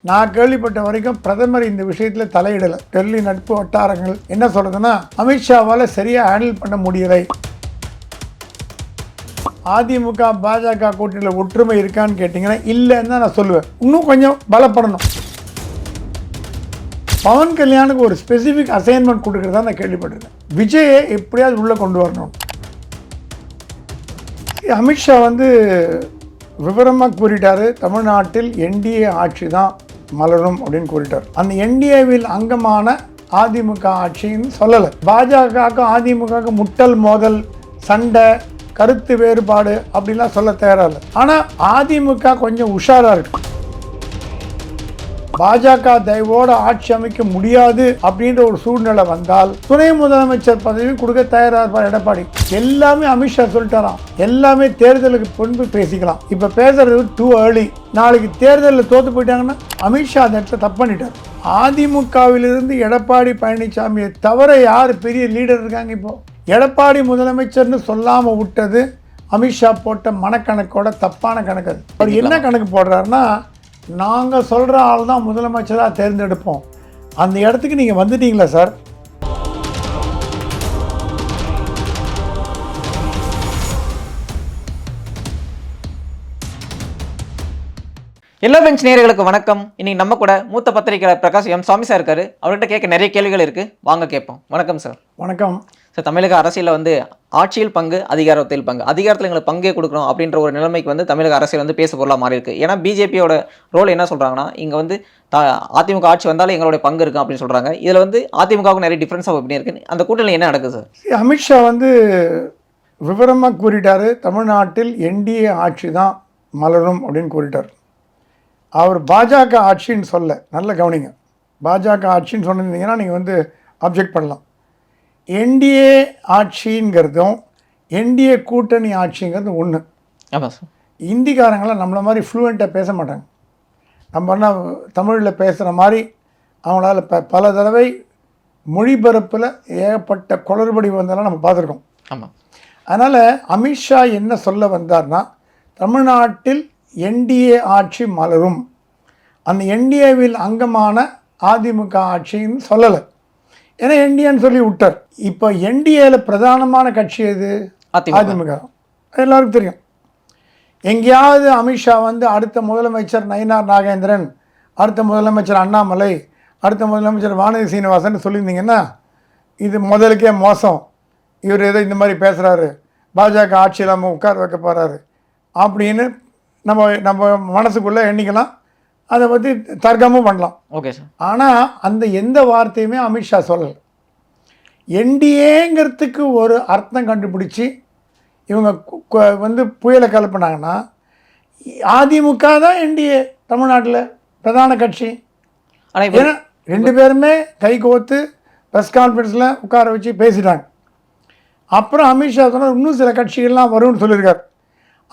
நான் கேள்விப்பட்ட வரைக்கும் பிரதமர் இந்த விஷயத்தில் தலையிடலை. டெல்லி நட்பு வட்டாரங்கள் என்ன சொல்றதுன்னா, அமித்ஷாவால் சரியாக ஹேண்டில் பண்ண முடியலை. அதிமுக பாஜக கூட்டணியில் ஒற்றுமை இருக்கான்னு கேட்டிங்கன்னா இல்லைன்னு தான் நான் சொல்லுவேன். இன்னும் கொஞ்சம் பலப்படணும். பவன் கல்யாணுக்கு ஒரு ஸ்பெசிஃபிக் அசைன்மெண்ட் கொடுக்குறதா நான் கேள்விப்பட்டிருக்கேன். விஜயை எப்படியாவது உள்ளே கொண்டு வரணும். அமித்ஷா விவரமாக கூறிட்டாரு, தமிழ்நாட்டில் என்டிஏ ஆட்சி தான் மலரும் அப்படின்னு கூறிட்டார். அந்த என்டிஏவில் அங்கமான அதிமுக ஆட்சின்னு சொல்லலை. பாஜகவுக்கும் அதிமுக முட்டல் மோதல், சண்டை, கருத்து வேறுபாடு அப்படிலாம் சொல்ல தயாராக இல்லை. ஆனால் அதிமுக கொஞ்சம் உஷாராக இருக்கு. பாஜக தயவோடு ஆட்சி அமைக்க முடியாது அப்படின்ற ஒரு சூழ்நிலை வந்தால் துணை முதலமைச்சர் பதவி கொடுக்க தயாராக இருப்பார் எடப்பாடி. எல்லாமே அமித்ஷா சொல்லிட்டாராம். எல்லாமே தேர்தலுக்கு முன்பு பேசிக்கலாம். இப்போ பேசுறது டூ ஏர்லி. நாளைக்கு தேர்தலில் தோத்து போயிட்டாங்கன்னா அமித்ஷா அந்த இடத்த தப்பு பண்ணிட்டார். அதிமுகவிலிருந்து எடப்பாடி பழனிசாமியை தவிர யார் பெரிய லீடர் இருக்காங்க? இப்போ எடப்பாடி முதலமைச்சர்னு சொல்லாமல் விட்டது அமித்ஷா போட்ட மனக்கணக்கோட தப்பான கணக்கு. அது அவர் என்ன கணக்கு போடுறாருன்னா, நாங்கள் சொல்கிற ஆள் தான் முதலமைச்சராக தேர்ந்தெடுப்போம். அந்த இடத்துக்கு நீங்கள் வந்துட்டீங்களா சார்? எல்லா பெஞ்ச் நேயர்களுக்கு வணக்கம். இன்னைக்கு நம்ம கூட மூத்த பத்திரிகையாளர் பிரகாஷ் எம் சாமி சார் இருக்காரு. அவர்கிட்ட கேட்க நிறைய கேள்விகள் இருக்கு, வாங்க கேட்போம். வணக்கம் சார். வணக்கம் சார். தமிழக அரசியலில் ஆட்சியில் பங்கு, அதிகாரத்தில் பங்கு, அதிகாரத்தில் எங்களுக்கு பங்கே கொடுக்கணும் அப்படின்ற ஒரு நிலைமைக்கு தமிழக அரசியல் பேச பொருளாக மாறி இருக்கு. ஏன்னா பிஜேபியோட ரோல் என்ன சொல்றாங்கன்னா, இங்கே அதிமுக ஆட்சி வந்தாலும் எங்களுடைய பங்கு இருக்கும் அப்படின்னு சொல்றாங்க. இதில் அதிமுகவுக்கு நிறைய டிஃபரன்ஸாக எப்படி இருக்கு, அந்த கூட்டணியில் என்ன நடக்குது சார்? அமித்ஷா விவரமாக கூறிட்டாரு, தமிழ்நாட்டில் என்டிஏ ஆட்சி தான் மலரும் அப்படின்னு கூறிட்டார். அவர் பாஜக ஆட்சின்னு சொல்ல, நல்ல கவனிங்க. பாஜக ஆட்சின்னு சொன்னிருந்தீங்கன்னா நீங்கள் அப்ஜெக்ட் பண்ணலாம். என்டிஏ ஆட்சிங்கிறதும் என்டிஏ கூட்டணி ஆட்சிங்கிறது ஒன்று. ஆமாம் சார். இந்திக்காரங்களாம் நம்மளை மாதிரி ஃப்ளூயண்ட்டாக பேச மாட்டாங்க. நம்ம என்ன தமிழில் பேசுகிற மாதிரி அவங்களால பல தடவை மொழிபெயர்ப்பில் ஏகப்பட்ட குளறுபடி வந்தாலும் நம்ம பார்த்துருக்கோம். ஆமாம். அதனால் அமித்ஷா என்ன சொல்ல வந்தார்னா, தமிழ்நாட்டில் என்டிஏ ஆட்சி மலரும், அந்த என்டிஏவில் அங்கமான அதிமுக ஆட்சின்னு சொல்லலை. ஏன்னா என்டிஏன்னு சொல்லி விட்டார். இப்போ என்டிஏல பிரதானமான கட்சி எது? அதிமுக. எல்லாருக்கும் தெரியும். எங்கேயாவது அமித்ஷா அடுத்த முதலமைச்சர் நயினார் நாகேந்திரன், அடுத்த முதலமைச்சர் அண்ணாமலை, அடுத்த முதலமைச்சர் வானதி சீனிவாசன் சொல்லியிருந்தீங்கன்னா இது முதலுக்கே மோசம், இவர் ஏதோ இந்த மாதிரி பேசுகிறாரு, பாஜக ஆட்சியில் நம்ம உட்கார வைக்க போகிறாரு அப்படின்னு நம்ம மனசுக்குள்ளே எண்ணிக்கலாம். அதை பற்றி தர்க்கமும் பண்ணலாம். Okay sir. ஆனால் அந்த எந்த வார்த்தையுமே அமித்ஷா சொல்லலை. என்டிஏங்கிறதுக்கு ஒரு அர்த்தம் கண்டுபிடிச்சி இவங்க புயலை கிளப்பினாங்கன்னா, அதிமுக தான் என்டிஏ தமிழ்நாட்டில் பிரதான கட்சி. ஏன்னா ரெண்டு பேருமே கை கோர்த்து ப்ரெஸ் கான்ஃபரன்ஸில் உட்கார வச்சு பேசிட்டாங்க. அப்புறம் அமித்ஷா சொன்னார் இன்னும் சில கட்சிகள்லாம் வரும்னு சொல்லியிருக்கார்.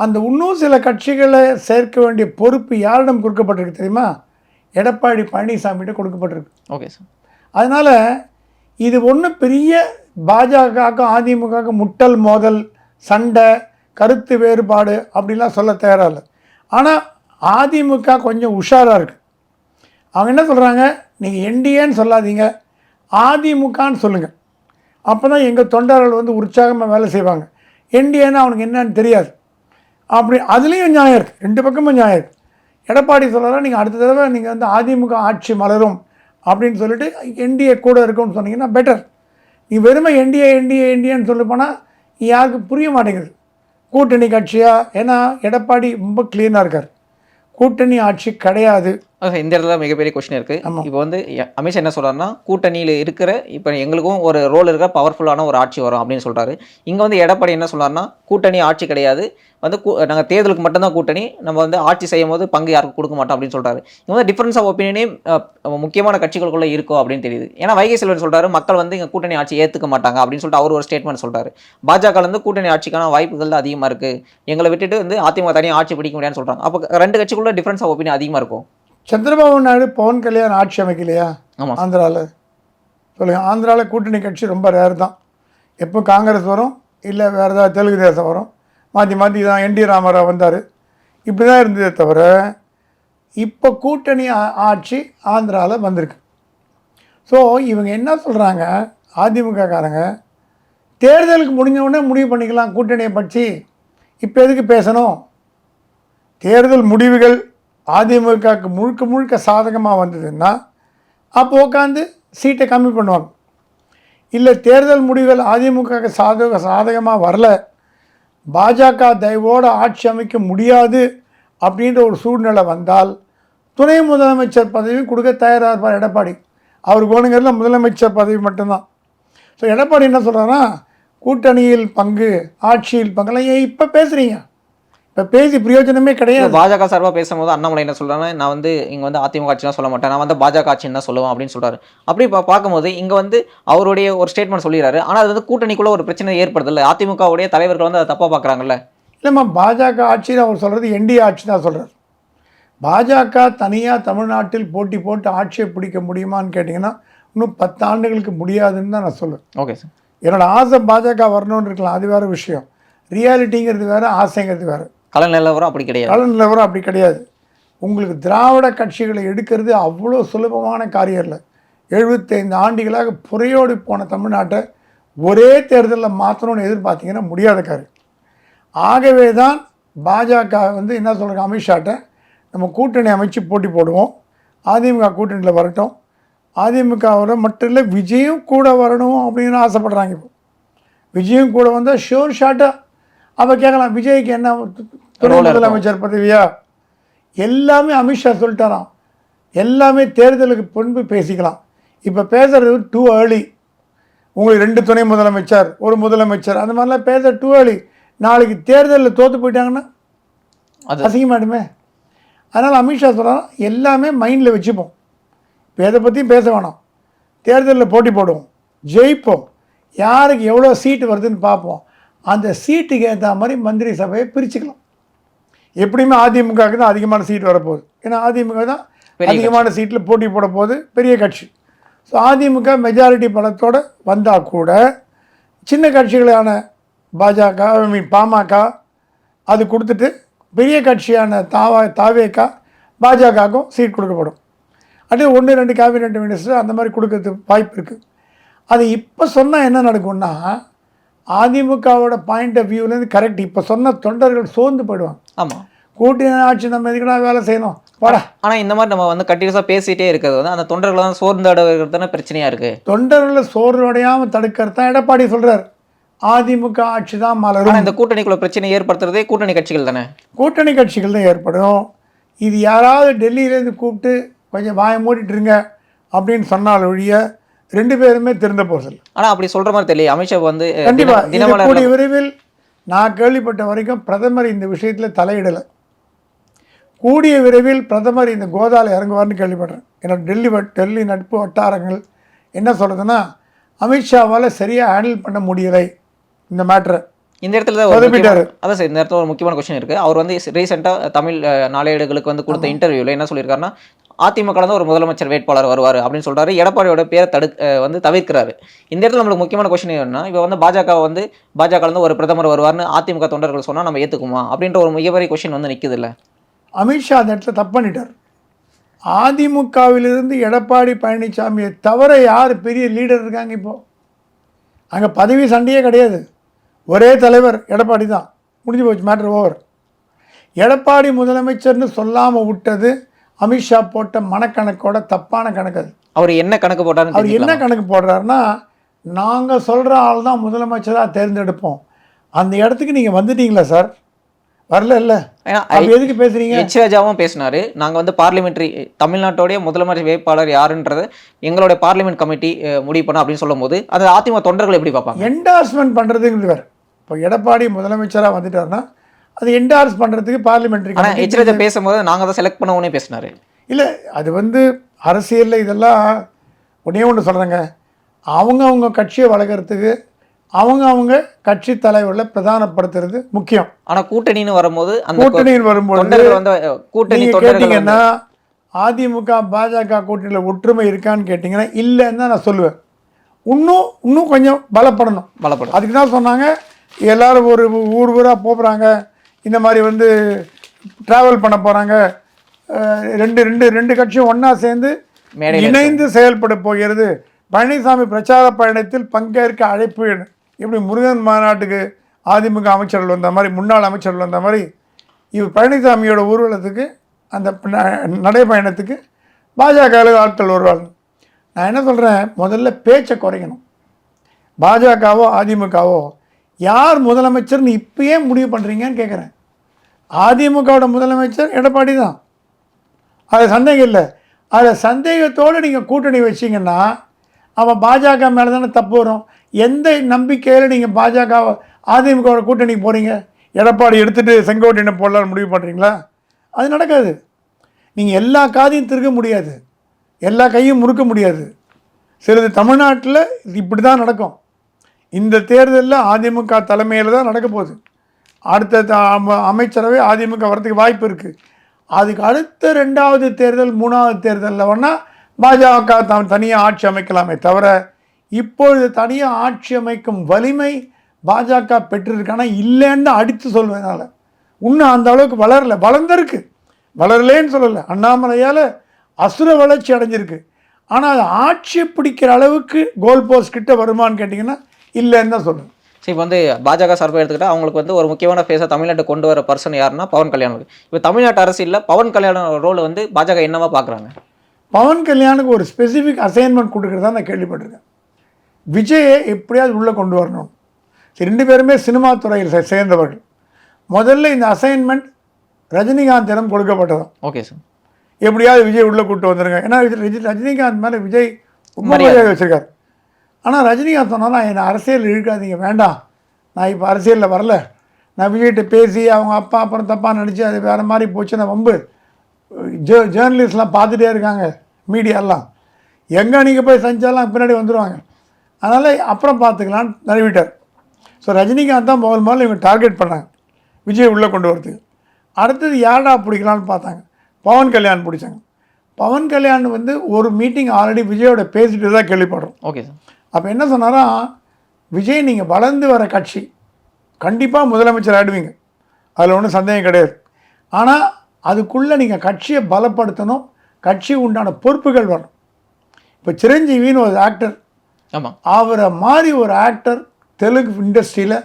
அந்த இன்னும் சில கட்சிகளை சேர்க்க வேண்டிய பொறுப்பு யாரிடம் கொடுக்கப்பட்டிருக்கு தெரியுமா? எடப்பாடி பழனிசாமிகிட்ட கொடுக்கப்பட்டிருக்கு. Okay sir. அதனால் இது ஒன்றும் பெரிய பாஜகவுக்கும் அதிமுகவுக்கும் முட்டல் மோதல், சண்டை, கருத்து வேறுபாடு அப்படிலாம் சொல்ல தயாராக இல்லை. ஆனால் அதிமுக கொஞ்சம் உஷாராக இருக்குது. அவங்க என்ன சொல்கிறாங்க, நீங்கள் என்டிஏன்னு சொல்லாதீங்க, அதிமுகன்னு சொல்லுங்கள். அப்போ தான் எங்கள் தொண்டர்கள் உற்சாகமாக வேலை செய்வாங்க. என்டிஏன்னா அவனுக்கு என்னன்னு தெரியாது. அப்படி அதுலேயும் நியாயம் இருக்குது, ரெண்டு பக்கமும் நியாயம் இருக்குது. எடப்பாடி சொல்கிறாரா, நீங்கள் அடுத்த தடவை நீங்கள் அதிமுக ஆட்சி மலரும் அப்படின்னு சொல்லிட்டு என்டிஏ கூட இருக்குன்னு சொன்னீங்கன்னா பெட்டர். நீ வெறுமை என்டிஏன்னு சொல்லி போனால் யாருக்கும் புரிய மாட்டேங்குது. கூட்டணி கட்சியா? ஏன்னா எடப்பாடி ரொம்ப கிளீனாக இருக்கார், கூட்டணி ஆட்சி கிடையாது. இந்த இடத்துல மிகப்பெரிய கொஸ்டின் இருக்குது. இப்போ அமித்ஷா என்ன சொல்கிறாருன்னா, கூட்டணியில் இருக்கிற இப்போ எங்களுக்கும் ஒரு ரோல் இருக்கிற பவர்ஃபுல்லான ஒரு ஆட்சி வரும் அப்படின்னு சொல்கிறாரு. இங்கே எடப்பாடி என்ன சொல்கிறாருன்னா, கூட்டணி ஆட்சி கிடையாது, நாங்கள் தேர்தலுக்கு மட்டும்தான் கூட்டணி, நம்ம ஆட்சி செய்யும் போது பங்கு யாருக்கும் கொடுக்க மாட்டோம் அப்படின்னு சொல்கிறாரு. இங்கே டிஃபரன்ஸ் ஆஃப் ஒப்பீனியனே முக்கியமான கட்சிகளுக்குள்ளே இருக்கும் அப்படின்னு தெரியுது. ஏன்னா வைகை செல்வன் சொல்கிறாரு, மக்கள் இங்கே கூட்டணி ஆட்சி ஏற்றுக்க மாட்டாங்க அப்படின்னு சொல்லிட்டு அவர் ஒரு ஸ்டேட்மெண்ட் சொல்கிறாரு. பாஜக கூட்டணி ஆட்சிக்கான வாய்ப்புகள் தான் அதிகமாக இருக்குது, எங்களை விட்டுட்டு அதிமுக தனியாக ஆட்சி பிடிக்க முடியாதுன்னு சொல்கிறாங்க. அப்போ ரெண்டு கட்சிக்குள்ளே டிஃபரன்ஸ் ஆஃப் ஒப்பீனியன் அதிகமாக இருக்கும். சந்திரபாபு நாயுடு பவன் கல்யாண் ஆட்சி அமைக்கலையா ஆந்திராவில்? சொல்லுங்கள். ஆந்திராவில் கூட்டணி கட்சி ரொம்ப ரேர் தான். எப்போ காங்கிரஸ் வரும், இல்லை வேறு ஏதாவது தெலுங்கு தேசம் வரும், மாற்றி தான். என்டி ராமராவ் வந்தார், இப்படி தான் இருந்ததே தவிர இப்போ கூட்டணி ஆட்சி ஆந்திராவில் வந்திருக்கு. ஸோ இவங்க என்ன சொல்கிறாங்க, அதிமுககாரங்க தேர்தலுக்கு முடிஞ்சவுடனே முடிவு பண்ணிக்கலாம் கூட்டணியை பற்றி, இப்போ எதுக்கு பேசணும்? தேர்தல் முடிவுகள் அதிமுகவுக்கு முழுக்க முழுக்க சாதகமாக வந்ததுன்னா அப்போ உட்காந்து சீட்டை கம்மி பண்ணுவாங்க. இல்லை தேர்தல் முடிவுகள் அதிமுகவுக்கு சாதகமாக வரல, பாஜக தயவோடு ஆட்சி அமைக்க முடியாது அப்படின்ற ஒரு சூழ்நிலை வந்தால் துணை முதலமைச்சர் பதவி கொடுக்க தயாராக இருப்பார் எடப்பாடி. அவருக்கு வேணுங்கிறதுல முதலமைச்சர் பதவி மட்டும்தான். ஸோ எடப்பாடி என்ன சொல்கிறாருன்னா, கூட்டணியில் பங்கு, ஆட்சியில் பங்குலாம் ஏன் இப்போ பேசுகிறீங்க? இப்போ பேசி பிரயோஜனமே கிடையாது. பாஜக சார்பாக பேசும்போது அண்ணாமலை என்ன சொல்கிறாங்கன்னா, நான் வந்து இங்கே வந்து அதிமுக ஆட்சிலாம் சொல்ல மாட்டேன், நான் வந்து பாஜக ஆட்சின்னு தான் சொல்லுவேன் அப்படின்னு சொல்கிறாரு. அப்படி பார்க்கும்போது இங்கே வந்து அவருடைய ஒரு ஸ்டேட்மெண்ட் சொல்லிடுறாரு. ஆனால் அது வந்து கூட்டணிக்குள்ளே ஒரு பிரச்சனை ஏற்படுதில்ல, அதிமுகவுடைய தலைவர்கள் வந்து அதை தப்பாக பார்க்குறாங்கல்ல. இல்லைம்மா, பாஜக ஆட்சின்னு அவர் சொல்கிறது என்டிஏ ஆட்சி தான் சொல்கிறார். பாஜக தனியாக தமிழ்நாட்டில் போட்டி போட்டு ஆட்சியை பிடிக்க முடியுமான்னு கேட்டிங்கன்னா இன்னும் 10 ஆண்டுகளுக்கு முடியாதுன்னு தான் நான் சொல்லுவேன். Okay sir. என்னோடய ஆசை பாஜக வரணும்னு இருக்கலாம், அது வேறு விஷயம். ரியாலிட்டிங்கிறது வேறு, ஆசைங்கிறது வேறு. கள நிலவரம் அப்படி கிடையாது. கள நிலவரம் அப்படி கிடையாது. உங்களுக்கு திராவிட கட்சிகளை எடுக்கிறது அவ்வளோ சுலபமான காரியம் இல்லை. 75 ஆண்டுகளாக புறையோடி போன தமிழ்நாட்டை ஒரே தேர்தலில் மாற்றணும்னு எதிர்பார்த்தீங்கன்னா முடியாத காரியம். ஆகவே தான் பாஜக வந்து என்ன சொல்கிறாங்க, அமித்ஷாட்ட நம்ம கூட்டணி அமைச்சு போட்டி போடுவோம், அதிமுக கூட்டணியில் வரட்டும், அதிமுகவோட மட்டும் இல்லை விஜயும் கூட வரணும் அப்படின்னு ஆசைப்படுறாங்க. இப்போ விஜயும் கூட வந்தால் ஷோர் ஷாட்டாக அப்போ கேட்கலாம், விஜய்க்கு என்ன துணை முதலமைச்சர் பதவியா? எல்லாமே அமித்ஷா சொல்லிட்டாராம், எல்லாமே தேர்தலுக்கு முன்பு பேசிக்கலாம். இப்போ பேசுகிறது டூ ஏர்லி. உங்களுக்கு 2 துணை முதலமைச்சர், ஒரு முதலமைச்சர், அந்த மாதிரிலாம் பேச டூ ஏர்லி. நாளைக்கு தேர்தலில் தோற்று போயிட்டாங்கன்னா அது அசிங்கமாடுமே. அதனால் அமித்ஷா சொல்கிறான், எல்லாமே மைண்டில் வச்சுப்போம், இப்போ எதை பற்றியும் பேச வேணாம், தேர்தலில் போட்டி போடுவோம், ஜெயிப்போம், யாருக்கு எவ்வளோ சீட்டு வருதுன்னு பார்ப்போம், அந்த சீட்டுக்கு ஏற்ற மாதிரி மந்திரி சபையை பிரிச்சுக்கலாம். எப்படியுமே அதிமுகவுக்கு தான் அதிகமான சீட் வரப்போகுது, ஏன்னா அதிமுக தான் அதிகமான சீட்டில் போட்டி போட போகுது, பெரிய கட்சி. ஸோ அதிமுக மெஜாரிட்டி பலத்தோடு வந்தால் கூட சின்ன கட்சிகளான பாஜக, பாமக அது கொடுத்துட்டு பெரிய கட்சியான தாவேக்கா பாஜகவுக்கும் சீட் கொடுக்கப்படும். அப்படியே 1-2 கேபினெட் மினிஸ்டர் அந்த மாதிரி கொடுக்கறதுக்கு வாய்ப்பு இருக்குது. அது இப்போ சொன்னால் என்ன நடக்கும்னா, அதிமுகவோட பாயிண்ட் ஆஃப் வியூலேருந்து கரெக்ட் இப்போ சொன்ன தொண்டர்கள் சோர்ந்து போயிடுவாங்க. ஆமாம், கூட்டணி ஆட்சி நம்ம எதுக்குன்னா வேலை செய்யணும் போடா. ஆனால் இந்த மாதிரி நம்ம வந்து கண்டினியூஸாக பேசிகிட்டே இருக்கிறது வந்து அந்த தொண்டர்களை தான் சோர்ந்து அடைகிறது தானே பிரச்சனையாக இருக்குது. தொண்டர்களை சோர்வு அடையாமல் தடுக்கிறது தான் எடப்பாடி சொல்கிறார். அதிமுக ஆட்சி தான் மலரும். இந்த கூட்டணிக்குள்ள பிரச்சனை ஏற்படுத்துறதே கூட்டணி கட்சிகள் தானே. கூட்டணி கட்சிகள் தான் ஏற்படும். இது யாராவது டெல்லியிலேருந்து கூப்பிட்டு கொஞ்சம் வாயை மூடிட்டுருங்க அப்படின்னு சொன்னால் ஒழிய 2 பேருமே திருந்த போகிறது. ஆனால் அப்படி சொல்கிற மாதிரி தெரியல. அமித்ஷா வந்து கண்டிப்பாக கூடிய விரைவில் நான் கேள்விப்பட்ட வரைக்கும் பிரதமர் இந்த விஷயத்தில் தலையிடலை. கூடிய விரைவில் பிரதமர் இந்த கோதாவில் இறங்குவார்னு கேள்விப்படுறேன். என்னோட டெல்லி நட்பு வட்டாரங்கள் என்ன சொல்கிறதுன்னா, அமித்ஷாவால் சரியாக ஹேண்டில் பண்ண முடியலை இந்த மேட்ரை. இந்த இடத்துல அதான் சார், இந்த இடத்துல ஒரு முக்கியமான கொஸ்டின் இருக்குது. அவர் வந்து ரீசெண்டாக தமிழ் நாளேடுகளுக்கு வந்து கொடுத்த இன்டர்வியூவில் என்ன சொல்லியிருக்காருன்னா, அதிமுக தான் ஒரு முதலமைச்சர் வேட்பாளர் வருவார் அப்படின்னு சொல்கிறாரு. எடப்பாடியோட பேரை தவிர்க்கிறாரு. இந்த இடத்துல நம்மளுக்கு முக்கியமான கொஸ்டின் என்னன்னா, இப்போ வந்து பாஜக ஒரு பிரதமர் வருவார்னு அதிமுக தொண்டர்கள் சொன்னால் நம்ம ஏற்றுக்குமா அப்படின்ற ஒரு மிகப்பெரிய கொஸ்டின் வந்து நிற்குது இல்லை. அமித்ஷா அந்த இடத்துல தப்பு பண்ணிட்டார். அதிமுகவிலிருந்து எடப்பாடி பழனிசாமியை தவிர யார் பெரிய லீடர் இருக்காங்க? இப்போது அங்கே பதவி சண்டையே கிடையாது, ஒரே தலைவர் எடப்பாடி தான், முடிஞ்சு போச்சு, மேட்ரு ஓவர். எடப்பாடி முதலமைச்சர்னு சொல்லாமல் விட்டது அமித்ஷா போட்ட மனக்கணக்கோட தப்பான கணக்கு. அது அவர் என்ன கணக்கு போட்டார்? அவர் என்ன கணக்கு போடுறாருன்னா, நாங்கள் சொல்கிற ஆள் தான் முதலமைச்சராக தேர்ந்தெடுப்போம். அந்த இடத்துக்கு நீங்கள் வந்துட்டீங்களா சார்? வரல இல்லை, எதுக்கு பேசுறீங்க? எச் ராஜாவும் பேசினாரு, நாங்கள் வந்து பார்லிமெண்ட்ரி தமிழ்நாட்டோடைய முதலமைச்சர் வேட்பாளர் யாருன்றது எங்களுடைய பார்லிமெண்ட் கமிட்டி முடிவு பண்ண அப்படின்னு சொல்லும் போது அது அதிமுக தொண்டர்கள் எப்படி பார்ப்பாங்க? என்டார்ஸ்மெண்ட் பண்ணுறதுங்கிறது வேறு. இப்போ எடப்பாடி முதலமைச்சராக வந்துட்டாருன்னா அது என்டார்ஸ் பண்ணுறதுக்கு பார்லிமெண்ட்ரி. ஆனால் எச் ராஜா பேசும்போது நாங்கள் தான் செலக்ட் பண்ண உடனே பேசினார். இல்லை, அது வந்து அரசியலில் இதெல்லாம் ஒன்றே ஒன்று சொல்கிறேங்க, அவங்க கட்சியை வளர்க்குறதுக்கு அவங்க கட்சி தலைவர்களை பிரதானப்படுத்துறது முக்கியம். ஆனால் கூட்டணின்னு வரும்போது கூட்டணி கேட்டிங்கன்னா அதிமுக பாஜக கூட்டணியில் ஒற்றுமை இருக்கான்னு கேட்டிங்கன்னா இல்லைன்னு தான் நான் சொல்லுவேன். இன்னும் கொஞ்சம் பலப்படணும். அதுக்கு தான் சொன்னாங்க, எல்லோரும் ஒரு ஊராக போகிறாங்க, இந்த மாதிரி வந்து ட்ராவல் பண்ண போகிறாங்க, ரெண்டு கட்சியும் ஒன்றா சேர்ந்து மேடையில் இணைந்து செயல்பட போகிறது. பழனிசாமி பிரச்சார பயணத்தில் பங்கேற்க அழைப்பு. இப்படி முருகன் மாநாட்டுக்கு அதிமுக அமைச்சர்கள் வந்த மாதிரி, முன்னாள் அமைச்சர்கள் வந்த மாதிரி, இவர் பழனிசாமியோட ஊர்வலத்துக்கு, அந்த நடைப்பயணத்துக்கு பாஜக ஆட்கள் வருவாங்க. நான் என்ன சொல்கிறேன், முதல்ல பேச்சை குறைக்கணும். பாஜகவோ அதிமுகவோ யார் முதலமைச்சர்னு இப்பயே முடிவு பண்ணுறீங்கன்னு கேட்குறேன். அதிமுகவோட முதலமைச்சர் எடப்பாடி தான், அது சந்தேகம் இல்லை. அதில் சந்தேகத்தோடு நீங்கள் கூட்டணி வச்சிங்கன்னா அவன் பாஜக மேலே தானே தப்பு வரும். எந்த நம்பிக்கையில் நீங்கள் பாஜக அதிமுகவோட கூட்டணிக்கு போகிறீங்க? எடப்பாடி எடுத்துகிட்டு செங்கோட்டையனை போடலான்னு முடிவு பண்ணுறீங்களா? அது நடக்காது. நீங்கள் எல்லா காதையும் திருக்க முடியாது, எல்லா கையும் முறுக்க முடியாது. சிறிது தமிழ்நாட்டில் இப்படி தான் நடக்கும். இந்த தேர்தலில் அதிமுக தலைமையில் தான் நடக்க போகுது. அடுத்த அமைச்சரவை அதிமுக வரதுக்கு வாய்ப்பு இருக்குது. அதுக்கு அடுத்த 2வது தேர்தல் 3வது தேர்தலில் வேணால் பாஜக தனியாக ஆட்சி அமைக்கலாமே தவிர, இப்பொழுது தனியாக ஆட்சி அமைக்கும் வலிமை பாஜக பெற்றிருக்கானா இல்லைன்னு அடித்து சொல்வதனால. இன்னும் அந்த அளவுக்கு வளர்ந்துருக்கு, வளரலேன்னு சொல்லலை. அண்ணாமலையால் அசுர வளர்ச்சி அடைஞ்சிருக்கு. ஆனால் அது ஆட்சியை பிடிக்கிற அளவுக்கு கோல் போஸ்ட் கிட்ட வருமானு கேட்டிங்கன்னா இல்லைன்னு தான் சொல்லுவேன். சரி, இப்போ வந்து பாஜக சார்பாக எடுத்துக்கிட்டால் அவங்களுக்கு வந்து ஒரு முக்கியமான ஃபேஸாக தமிழ்நாட்டை கொண்டு வர பர்சன் யாருன்னா பவன் கல்யாணம். இப்போ தமிழ்நாட்டு அரசியலில் பவன் கல்யாணம் ரோல் வந்து பாஜக என்னவா பார்க்குறாங்க? பவன் கல்யாணுக்கு ஒரு ஸ்பெசிஃபிக் அசைன்மெண்ட் கொடுக்குறதா நான் கேள்விப்பட்டிருக்கேன். விஜயை எப்படியாவது உள்ளே கொண்டு வரணும். சரி, 2 பேருமே சினிமா துறையில் சேர்ந்தவர்கள். முதல்ல இந்த அசைன்மெண்ட் ரஜினிகாந்திடம் கொடுக்கப்பட்டதும். Okay sir. எப்படியாவது விஜய் உள்ளே கூப்பிட்டு வந்துடுங்க. ஏன்னா ரஜினிகாந்த் மேலே விஜய் ரொம்ப மரியாதை வச்சுருக்கார். ஆனால் ரஜினிகாந்த் சொன்னால் என்னை அரசியல் இழுக்காதீங்க, வேண்டாம், நான் இப்போ அரசியலில் வரல, நான் விஜய்கிட்ட பேசி அவங்க அப்பா அப்புறம் தப்பாக நினச்சி அது வேறு மாதிரி போச்சுன்னா வம்பு. ஜேர்னலிஸ்ட்லாம் பார்த்துட்டே இருக்காங்க, மீடியாலாம், எங்கே நீங்கள் போய் செஞ்சாலும் பின்னாடி வந்துடுவாங்க, அதனால் அப்புறம் பார்த்துக்கலான்னு நழுவிட்டார். ஸோ ரஜினிகாந்த் தான் முதல்ல இவங்க டார்கெட் பண்ணாங்க விஜய் உள்ளே கொண்டு வரதுக்கு. அடுத்தது யாரா பிடிக்கலான்னு பார்த்தாங்க, பவன் கல்யாண் பிடிச்சாங்க. பவன் கல்யாண் வந்து ஒரு மீட்டிங் ஆல்ரெடி விஜயோட பேசிட்டு தான் கேள்விப்படுறோம். Okay sir. அப்போ என்ன சொன்னாரா, விஜய் நீங்கள் வளர்ந்து வர கட்சி, கண்டிப்பாக முதலமைச்சர் ஆகிடுவீங்க, அதில் ஒன்றும் சந்தேகம் கிடையாது. ஆனால் அதுக்குள்ளே நீங்கள் கட்சியை பலப்படுத்தணும், கட்சி உண்டான பொறுப்புகள் வரணும். இப்போ சிரஞ்சீவின்னு ஒரு ஆக்டர், ஆமாம், அவரை மாதிரி ஒரு ஆக்டர் தெலுங்கு இண்டஸ்ட்ரியில்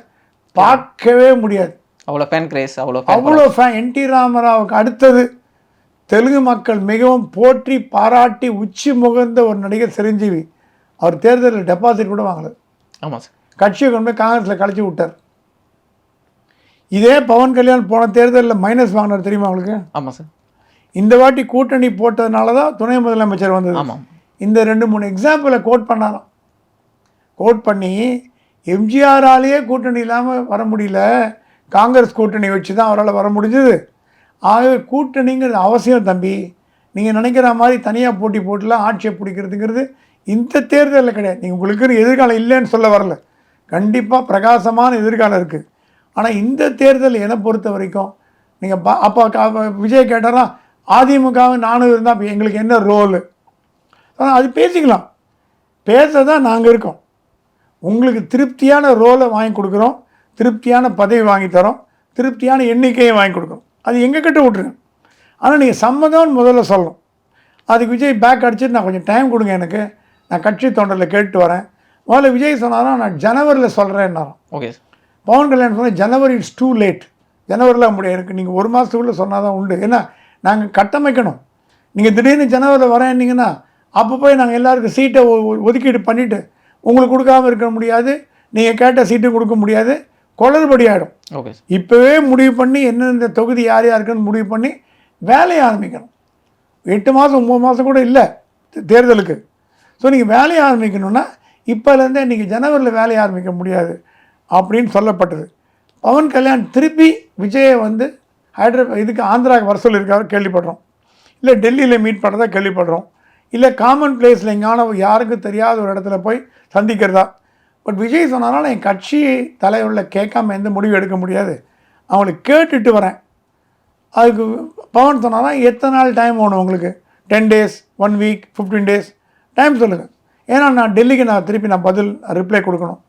பார்க்கவே முடியாது. அவ்வளோ ஃபேன் கிரேஸ், அவ்வளோ ஃபேன். என்டி ராமராவுக்கு அடுத்தது தெலுங்கு மக்கள் மிகவும் போற்றி பாராட்டி உச்சி முகர்ந்த ஒரு நடிகர் சிரஞ்சீவி. அவர் தேர்தலில் டெபாசிட் கூட வாங்கலை. ஆமாம் சார். கட்சியை கொண்டு போய் காங்கிரஸில் கழிச்சு விட்டார். இதே பவன் கல்யாண் போன தேர்தலில் மைனஸ் வாங்கினார், தெரியுமா அவங்களுக்கு? ஆமாம் சார். இந்த வாட்டி கூட்டணி போட்டதுனால தான் துணை முதலமைச்சர் வந்தது. ஆமாம். இந்த 2-3 எக்ஸாம்பிளை கோட் பண்ணாராம். கோட் பண்ணி எம்ஜிஆராலேயே கூட்டணி இல்லாமல் வர முடியல, காங்கிரஸ் கூட்டணி வச்சு தான் அவரால் வர முடிஞ்சது. ஆகவே கூட்டணிங்கிறது அவசியம் தம்பி, நீங்கள் நினைக்கிற மாதிரி தனியாக போட்டி போட்டுலாம் ஆட்சியை பிடிக்கிறதுங்கிறது இந்த தேர்தலில் கிடையாது. நீங்கள் உங்களுக்கு எதிர்காலம் இல்லைன்னு சொல்ல வரல, கண்டிப்பாக பிரகாசமான எதிர்காலம் இருக்குது. ஆனால் இந்த தேர்தல் என்னை பொறுத்த வரைக்கும் நீங்கள் அப்போ விஜய் கேட்டாரா, அதிமுகவை நானும் இருந்தால் அப்போ எங்களுக்கு என்ன ரோலு, ஆனால் அது பேசிக்கலாம், பேச தான் நாங்கள் இருக்கோம். உங்களுக்கு திருப்தியான ரோலை வாங்கி கொடுக்குறோம், திருப்தியான பதவி வாங்கி தரோம், திருப்தியான எண்ணிக்கையை வாங்கி கொடுக்குறோம், அது எங்கள் கிட்ட விட்டுருங்க. ஆனால் நீங்கள் சம்மதம்னு முதல்ல சொல்லணும். அதுக்கு விஜய் பேக் அடிச்சுட்டு நான் கொஞ்சம் டைம் கொடுங்க, எனக்கு நான் கட்சி தொண்டரில் கேட்டு வரேன். முதல்ல விஜய் சொன்னாலும் நான் ஜனவரியில் சொல்கிறேன்னாராம். ஓகே. பவன் கல்யாண் சொன்னால் ஜனவரி இட்ஸ் டூ லேட், ஜனவரியில் முடியாது, எனக்கு நீங்கள் 1 மாதத்துக்குள்ளே சொன்னால் தான் உண்டு. ஏன்னா நாங்கள் கட்டமைக்கணும். நீங்கள் திடீர்னு ஜனவரியில் வரேன்னீங்கன்னா அப்போ போய் நாங்கள் எல்லாருக்கும் சீட்டை ஒதுக்கீடு பண்ணிவிட்டு உங்களுக்கு கொடுக்காமல் இருக்க முடியாது, நீங்கள் கேட்ட சீட்டும் கொடுக்க முடியாது, குளறுபடி ஆகிடும். ஓகே. இப்போவே முடிவு பண்ணி எந்தெந்த தொகுதி யார் யாருக்குன்னு முடிவு பண்ணி வேலையை ஆரம்பிக்கணும். 8 மாதம் 9 மாதம் கூட இல்லை தேர்தலுக்கு. ஸோ நீங்கள் வேலையை ஆரம்பிக்கணுன்னா இப்போலேருந்தே நீங்கள் ஜனவரியில் வேலையை ஆரம்பிக்க முடியாது அப்படின்னு சொல்லப்பட்டது. பவன் கல்யாண் திருப்பி விஜயை வந்து இதுக்கு ஆந்திராவுக்கு வர சொல்லியிருக்காரு கேள்விப்படுறோம், இல்லை டெல்லியில் மீட் பண்ணுறதா கேள்விப்படுறோம், இல்லை காமன் பிளேஸில் எங்கான யாருக்கும் தெரியாத ஒரு இடத்துல போய் சந்திக்கிறதா. பட் விஜய் சொன்னாலும் என் கட்சி தலைவரில் கேட்காம எந்த முடிவு எடுக்க முடியாது, அவங்களுக்கு கேட்டுட்டு வரேன். அதுக்கு பவன் சொன்னாலும் எத்தனை நாள் டைம் வேணும் உங்களுக்கு, 10 days, 1 week, 15 days டைம் சொல்லுங்கள், ஏன்னா நான் டெல்லிக்கு நான் திருப்பி பதில் ரிப்ளை கொடுக்கணும்.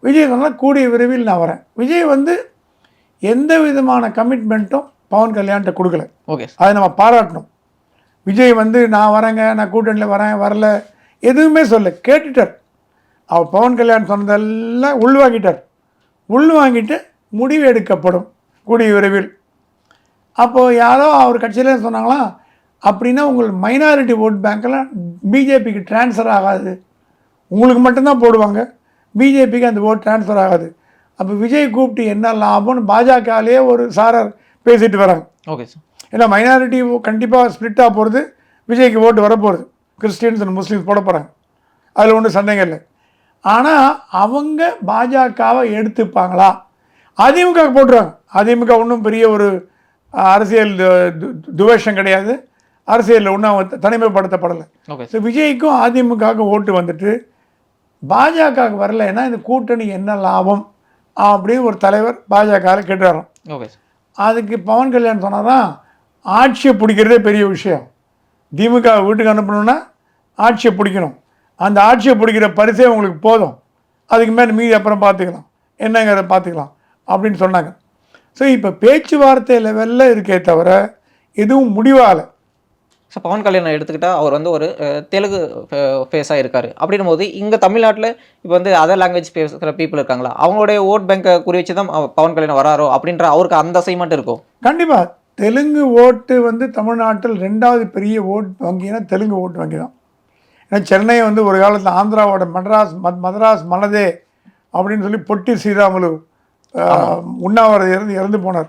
விஜய் சொன்னால் கூடிய விரைவில் நான் வரேன். விஜய் வந்து எந்த விதமான கமிட்மெண்ட்டும் பவன் கல்யாண்கிட்ட கொடுக்கல. ஓகே. அதை நம்ம பாராட்டணும். விஜய் வந்து நான் வரேங்க, நான் கூட்டணியில் வரேன், வரல, எதுவுமே சொல்ல, கேட்டுட்டார். அவர் பவன் கல்யாண் சொன்னதெல்லாம் உள்வாங்கிட்டார். உள்வாங்கிட்டு முடிவு எடுக்கப்படும் கூடிய விரைவில். அப்போது யாரோ அவர் கட்சியில் சொன்னாங்களாம், அப்படின்னா உங்கள் மைனாரிட்டி ஓட் பேங்க்கெல்லாம் பிஜேபிக்கு ட்ரான்ஸ்ஃபர் ஆகாது, உங்களுக்கு மட்டும்தான் போடுவாங்க, பிஜேபிக்கு அந்த ஓட் ட்ரான்ஸ்ஃபர் ஆகாது. அப்போ விஜய் கூப்பிட்டு என்ன லாபம்னு பாஜகலேயே ஒரு சாரர் பேசிட்டு வராங்க. Okay sir. ஏன்னா மைனாரிட்டி கண்டிப்பாக ஸ்ப்ளிட்டாக போகிறது, விஜய்க்கு ஓட்டு வரப்போகிறது, கிறிஸ்டியன்ஸ் அண்ட் முஸ்லீம்ஸ் போட போகிறாங்க, அதில் ஒன்றும் சந்தேகம் இல்லை. ஆனால் அவங்க பாஜகவை எடுத்துப்பாங்களா? அதிமுக போட்டுருவாங்க. அதிமுக ஒன்றும் பெரிய ஒரு அரசியல் துவேஷம் கிடையாது, அரசியலில் ஒன்றும் அவங்க தனிமைப்படுத்தப்படலை. ஸோ விஜய்க்கும் அதிமுகவுக்கும் ஓட்டு வந்துட்டு பாஜகவுக்கு வரலைன்னா இந்த கூட்டணி என்ன லாபம் அப்படின்னு ஒரு தலைவர் பாஜகவில் கேட்டுறாராம். ஓகே. அதுக்கு பவன் கல்யாண் சொன்னாதான் ஆட்சியை பிடிக்கிறதே பெரிய விஷயம். திமுக வீட்டுக்கு அனுப்பணுன்னா ஆட்சியை பிடிக்கணும், அந்த ஆட்சியை பிடிக்கிற பரிசே உங்களுக்கு போதும், அதுக்கு மேலே மீதி அப்புறம் பார்த்துக்கலாம், என்னங்கிறத பார்த்துக்கலாம் அப்படின்னு சொன்னாங்க. ஸோ இப்போ பேச்சுவார்த்தை லெவலில் இருக்கே தவிர எதுவும் முடிவாகலை. ஸோ பவன் கல்யாணம் எடுத்துக்கிட்டால் அவர் வந்து ஒரு தெலுங்கு ஃபேஸாக இருக்கார். அப்படின்னும் போது இங்கே தமிழ்நாட்டில் இப்போ வந்து அதர் லாங்குவேஜ் பேசுகிற பீப்புள் இருக்காங்களா, அவங்களுடைய ஓட் பேங்கை குறி வச்சு தான் பவன் கல்யாணம் வராரோ அப்படின்ற அவருக்கு அந்த அசைன்மெண்ட் இருக்கும். கண்டிப்பாக தெலுங்கு ஓட்டு வந்து தமிழ்நாட்டில் 2வது பெரிய ஓட் வங்கினா தெலுங்கு ஓட்டு வங்கி தான். ஏன்னா சென்னை வந்து ஒரு காலத்தில் ஆந்திராவோட மதராஸ் மனதே அப்படின்னு சொல்லி பொட்டி ஸ்ரீராமுலு உண்ணாவிரதம் இறந்து போனார்.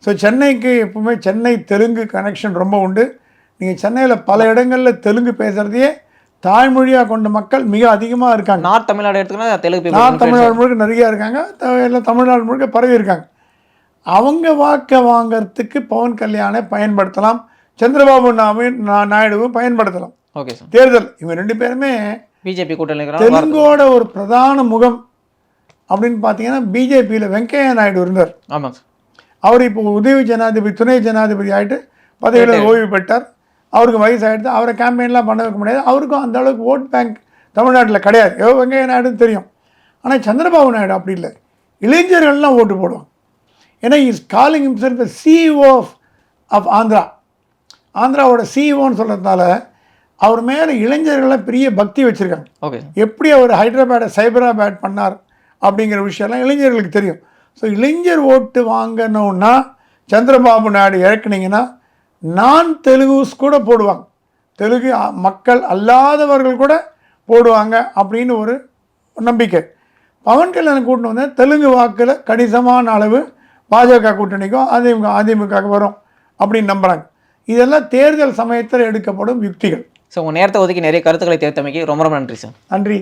ஸோ சென்னைக்கு எப்பவுமே சென்னை தெலுங்கு கனெக்ஷன் ரொம்ப உண்டு. நீங்கள் சென்னையில் பல இடங்களில் தெலுங்கு பேசுகிறதையே தாய்மொழியாக கொண்ட மக்கள் மிக அதிகமாக இருக்காங்க. நார்த் தமிழ்நாடு எடுத்துக்கினா தெலுங்கு, நார்த் தமிழ்நாடு முழுக்க நிறையா இருக்காங்க, எல்லாம் தமிழ்நாடு முழுக்க பரவி இருக்காங்க. அவங்க வாக்கை வாங்கிறதுக்கு பவன் கல்யாணை பயன்படுத்தலாம், சந்திரபாபு நாயுடுவும் பயன்படுத்தலாம். Okay sir. தேர்தல் இவங்க 2 பேருமே பிஜேபி கூட்டணி தெலுங்கோட ஒரு பிரதான முகம் அப்படின்னு பார்த்தீங்கன்னா பிஜேபியில் வெங்கையா நாயுடு இருந்தார். ஆமாம் சார். அவர் இப்போ உதவி ஜனாதிபதி, துணை ஜனாதிபதி ஆகிட்டு பதவியில் ஓய்வு பெற்றார். அவருக்கு வயசு ஆகிடுது, அவரை கேம்பெயின்லாம் பண்ண வைக்க முடியாது. அவருக்கும் அந்த அளவுக்கு ஓட் பேங்க் தமிழ்நாட்டில் கிடையாது. வெங்கையா நாயுடுன்னு தெரியும். ஆனால் சந்திரபாபு நாயுடு அப்படி இல்லை, இளைஞர்கள்லாம் ஓட்டு போடுவாங்க. ஏன்னா is calling himself the CEO of Andhra. ஆந்திராவோட சிஇஓன்னு சொல்கிறதுனால அவர் மேலே இளைஞர்கள்லாம் பெரிய பக்தி வச்சுருக்காங்க. ஓகே. எப்படி அவர் ஹைதராபாடை சைபராபாத் பண்ணார் அப்படிங்கிற விஷயம்லாம் இளைஞர்களுக்கு தெரியும். ஸோ இளைஞர் ஓட்டு வாங்கணுன்னா சந்திரபாபு நாயுடு இறக்குனீங்கன்னா நான் தெலுங்குஸ் கூட போடுவாங்க, தெலுங்கு மக்கள் அல்லாதவர்கள் கூட போடுவாங்க அப்படின்னு ஒரு நம்பிக்கை. பவன் கல்யாணம் கூட்டணி வந்து தெலுங்கு வாக்கில் கணிசமான அளவு பாஜக கூட்டணிக்கும் அதிமுக வரும் அப்படின்னு நம்புகிறாங்க. இதெல்லாம் தேர்தல் சமயத்தில் எடுக்கப்படும் யுக்திகள். ஸோ உங்கள் நேரத்தை ஒதுக்கி நிறைய கருத்துக்களை தேர்த்தமைக்கு ரொம்ப ரொம்ப நன்றி சார். நன்றி.